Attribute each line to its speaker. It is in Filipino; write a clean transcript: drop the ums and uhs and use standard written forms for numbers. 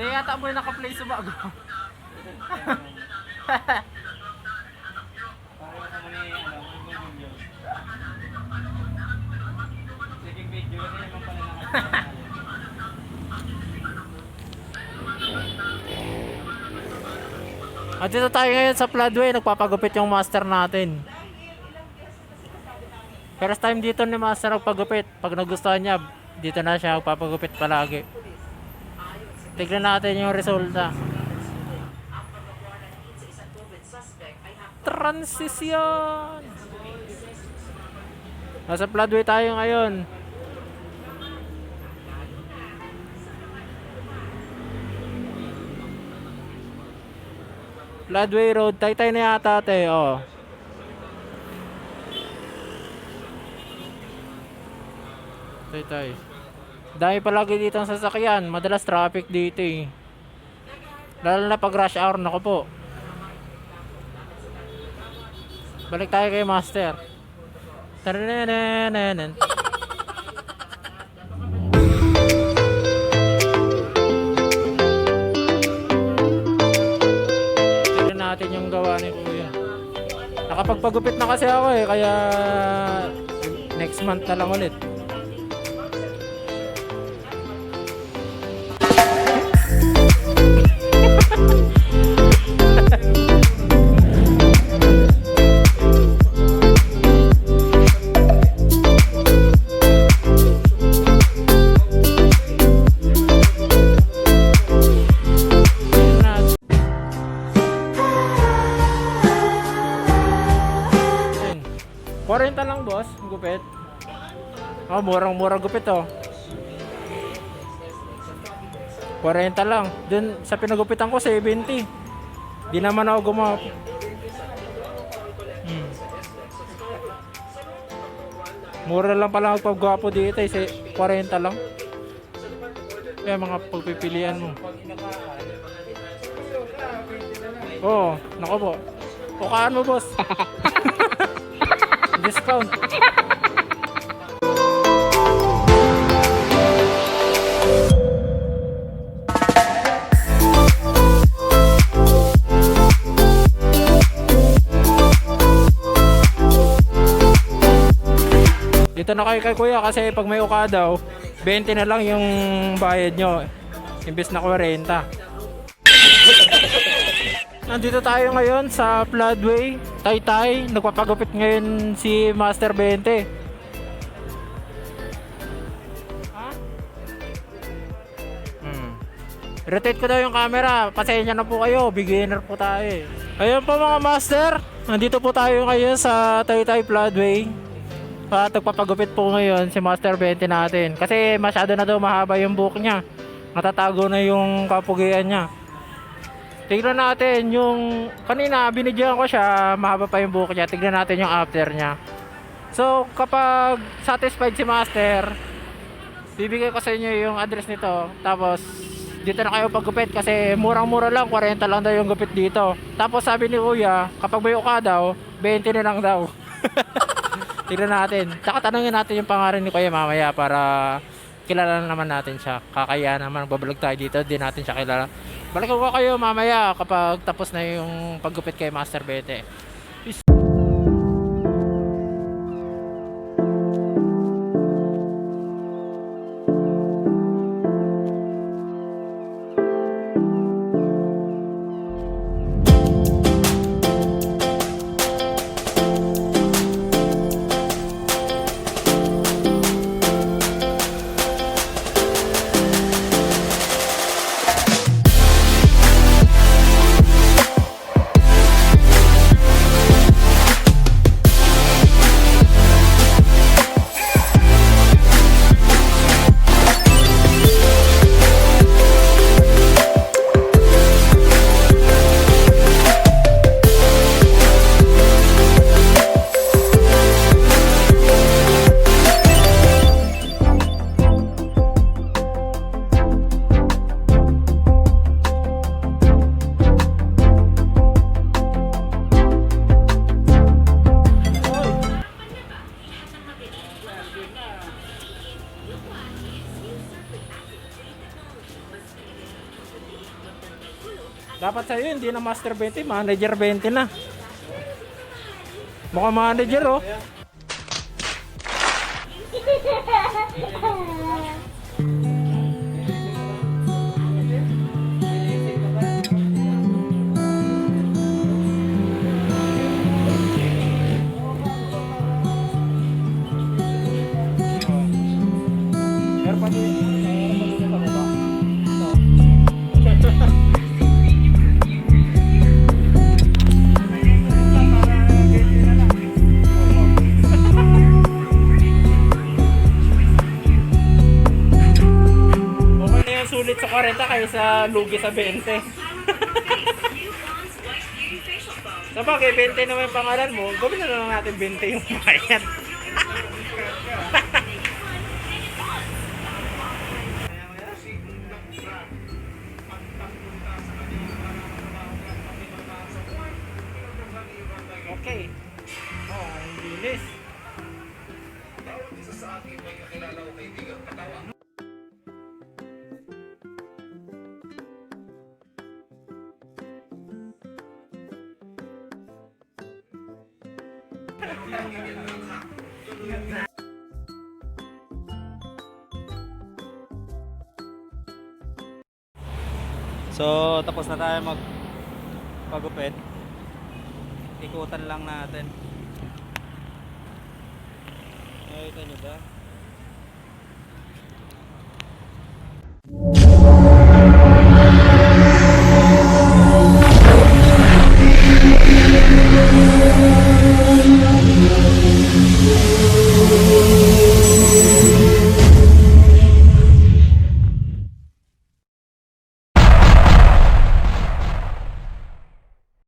Speaker 1: Hindi yata mo yung naka-play sa bago.
Speaker 2: At dito tayo ngayon sa Floodway, nagpapagupit yung master natin. First time dito ni master nagpagupit. Pag nagustuhan niya, dito na siya magpapagupit palagi. Tignan natin yung resulta. Transition! Nasa Floodway tayo ngayon. Floodway Road, Taytay na yata ate, oh. Taytay. Dami palagi dito ang sasakyan, madalas traffic dito eh. Lalo na pag rush hour, nako po. Balik tayo kay master. Tarananan. Natin yung gawa ni kuya. Nakapagpagupit na kasi ako eh, kaya next month na lang ulit. $40 lang boss, gupit. Oh, murang-mura gupit oh. 40 lang. Dun sa pinagupitan ko 70. Di naman ako gumawa. Mura lang pala magpagwapo dito eh, 40 lang. Kaya mga pagpipilian mo. Oo, nako po. Pukaan mo boss. Discount. Dito na kayo kay kuya kasi pag may uka daw 20 na lang yung bayad nyo imbes na 40. Nandito tayo ngayon sa Floodway, Taytay. Nagpapagupit ngayon si Master 20. Rotate ko daw yung camera. Pasensya na po kayo, beginner po tayo eh. Ayun po mga master, nandito po tayo ngayon sa Taytay Floodway. At nagpapagupit po ngayon si Master 20 natin. Kasi masyado na daw mahaba yung buhok niya. Matatago na yung kapugian niya. Tignan natin yung kanina binidyoan ko siya, mahaba pa yung buhok niya. Tignan natin yung after niya. So kapag satisfied si Master, bibigay ko sa inyo yung address nito. Tapos dito na kayo paggupit kasi murang-mura lang, 40 lang daw yung gupit dito. Tapos sabi ni kuya, kapag may uka daw, 20 na lang daw. Tignan natin. Tsaka tanungin natin yung pangalan ni kuya mamaya para kilala naman natin siya. Kakaya naman magbablog tayo dito, di natin siya kilala. Balik ko kayo mamaya kapag tapos na yung paggupit kay Master 20. Dapat sa'yo hindi na Master 20, Manager 20 na. Mukhang manager oh. Sulit sa 40 kaysa lugi sa 20. Sa bagay, 20 naman yung pangalan mo, gawin na lang natin 20 yung bayad. Okay. Oh, ang bilis.
Speaker 1: So, tapos na tayo magpagupit. Ikutan lang natin. Nakita nyo ba?